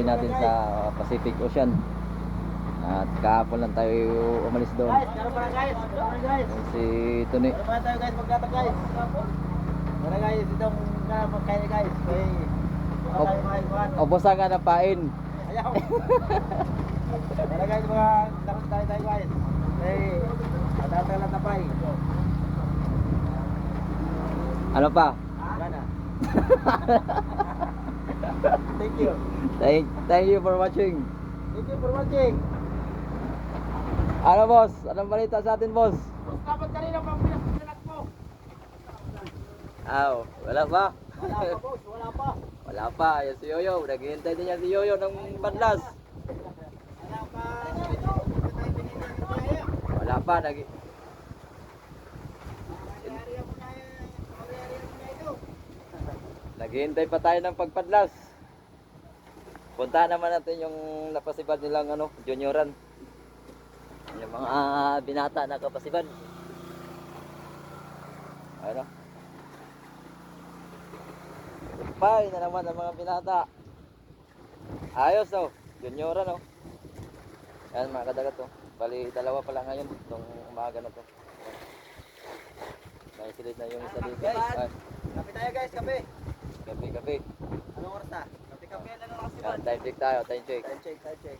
natin sa Pacific Ocean. At kahapon lang tayo umalis doon. Guys, meron pa na guys. Meron pa guys. Si Tony. Meron pa na tayo guys, maglatag guys. Meron guys, itong magkaya guys. Kaya wala tayo makaikuhan. Ubusan nga ng pain. Ayaw. Meron guys, mga lakot tayo guys. Kaya matatagal na pay. Ano pa? Wala na. Thank you. Thank you for watching. Thank you for watching. Ano boss? Anong balita sa atin boss? Dapat kanina pang pinag mo. Aw, wala pa? Wala pa boss, wala pa. Wala pa, yan si Yoyo. Naghihintay din yan si Yoyo ng badlas. Wala pa. Wala pa, naghihintay pa tayo ng pagpadlas. Puntahan naman natin yung napasibad nilang junioran. Yung mga binata na kapasibad. Ano? Goodbye na naman ang mga binata. Ayos oh, junioran oh. Yan mga kadagat oh. Bali dalawa pa lang ngayon itong umaga na to. Naisilid na yung isa dito. Ay, Kape tayo guys, kape. gabi. Anong oras na? Kape na lang kasi Yan, time check tayo, time check. Time check.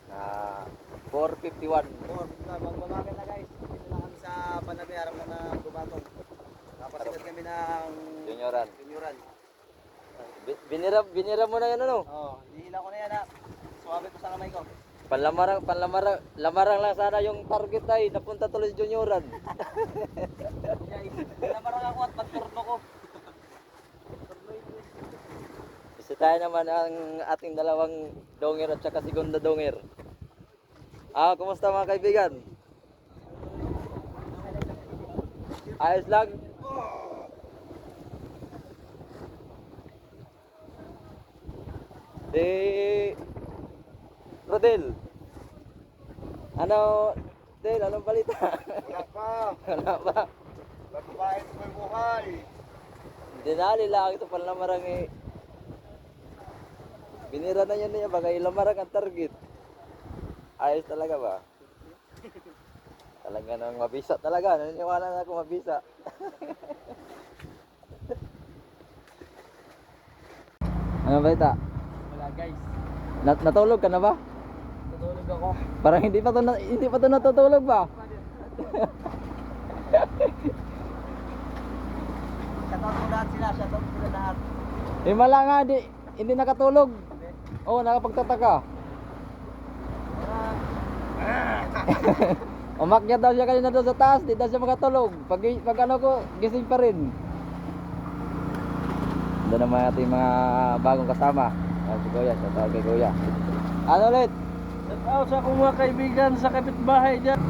4:51. Magbabagan na guys. Dito na kami sa Panabi, harap na ng Gubatong. Napasikat kami ng Junioran. junioran. Binira mo na yan ano? Oo, hinihila ko na yan ha. Suwabe ko sa kamay ko. Lamarang lang sana yung target ay napunta tuloy sa junioran. Lamarang ako at pagturno ko. Bisitahin naman ang ating dalawang donger at saka segunda donger. Kumusta mga kaibigan? Ayos lang? Di Rodel. Del, anong balita? Wala pa. Wala pa. Nagpapain ko yung buhay. Dinali lang ito pala lamarang eh. Binira na yan niya, baka ilamarang ang target. Ayos talaga ba? Talaga nang mabisa talaga, naniniwala na ako mabisa. Ano ba ita? Wala guys. Natulog ka na ba? Tutulog ako. Parang hindi pa to natutulog ba? Shoutout ko lahat sila. Shoutout ko lahat. Himala nga, hindi nakatulog. Oo, nakapagtataka. Umakyat daw siya kanina doon sa taas, di daw siya makatulog. Pag ano ko, gising pa rin. Doon naman ating mga bagong kasama. Si Kuya, sa tawag kay Kuya. Ano ulit? Shoutout sa akong mga kaibigan sa kapitbahay dyan.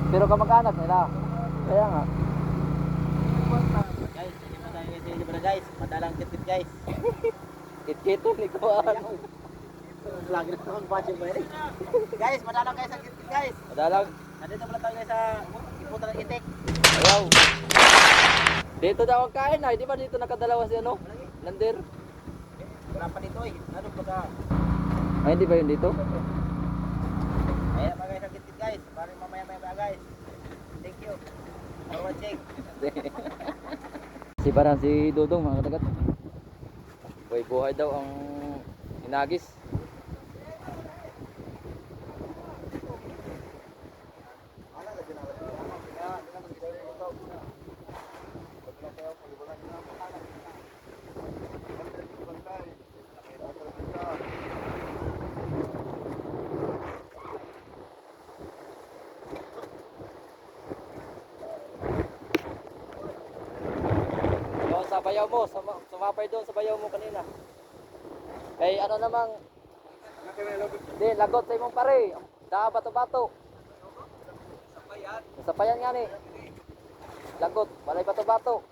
Pero kamag-anak nila. Kaya nga. Guys, hindi pa tayo guys. Madalang kitit guys. Kit-kitin, ikaw. Lagi na akong budget ba yun? Guys, madalang guys ang kitit guys. Madalang. Nandito pala tayo guys sa iputan ng itik. Wow. Dito daw ang kain ay, di ba dito nakadalawa si ano? Nandir. Wala pa dito eh. Ano pa ka? Ay, hindi ba yun dito? Ayan pa guys ang kitit guys. Parang mamaya pa guys. Thank you for watching. Si parang si Dudong mga katagat. Buhay daw ang inagis. Sa bayaw mo, sumapay doon sa bayaw mo kanina. Kay ano namang di, lagot sa imong pare. Da bato-bato. Sapayan. Sapayan nga ni. Lagot, walay bato-bato.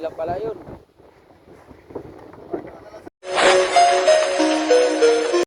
lang pala yun.